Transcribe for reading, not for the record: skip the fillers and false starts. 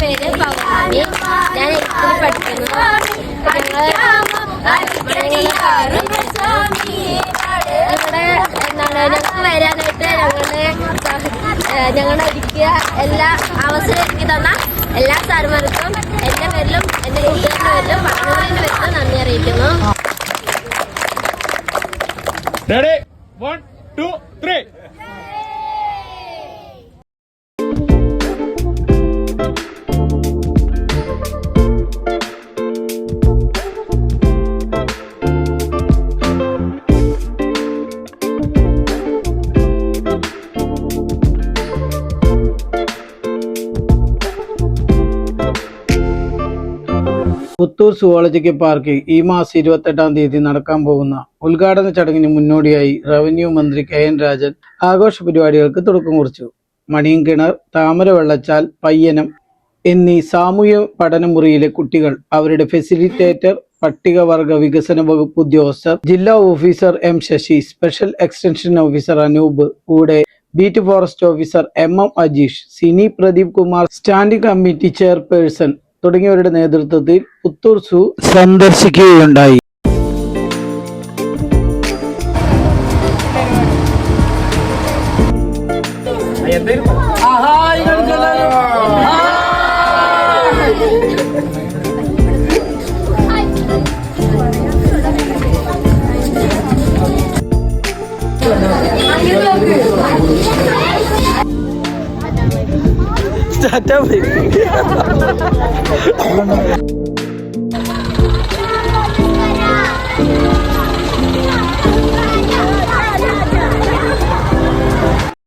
പേര് പൗർണമി. ഞാൻ ഇപ്പോൾ പഠിക്കുന്നത്. ഇവിടെ ഞങ്ങൾക്ക് വരാനായിട്ട് ഞങ്ങളെ ഒരുക്കിയ എല്ലാ അവസരം ഒരുക്കി തന്ന എല്ലാ സാറുമാർക്കും എൻ്റെ പേരിലും എൻ്റെ കുട്ടികളുടെ പേരിലും പഠനങ്ങളുടെ പേരിലും നന്ദി അറിയിക്കുന്നു. Ready? 1, 2, 3. പുത്തൂർ സുവോളജിക്കൽ പാർക്കിൽ ഈ മാസം 28-ാം തീയതി നടക്കാൻ പോകുന്ന ഉദ്ഘാടന ചടങ്ങിന് മുന്നോടിയായി റവന്യൂ മന്ത്രി കെ.എൻ. രാജൻ ആഘോഷ പരിപാടികൾക്ക് തുടക്കം കുറിച്ചു. മണിയൻകിണർ, താമര വെള്ളച്ചാൽ, പയ്യനം എന്നീ സാമൂഹ്യ പഠനമുറിയിലെ കുട്ടികൾ, അവരുടെ ഫെസിലിറ്റേറ്റർ, പട്ടികവർഗ വികസന വകുപ്പ് ഉദ്യോഗസ്ഥർ, ജില്ലാ officer M Sasi, special extension officer Anoop, കൂടെ beat forest officer M Ajeesh, Sini Pradeep Kumar, standing committee chairperson തുടങ്ങിയവരുടെ നേതൃത്വത്തിൽ പുത്തൂർ സൂ സന്ദർശിക്കുകയുണ്ടായി.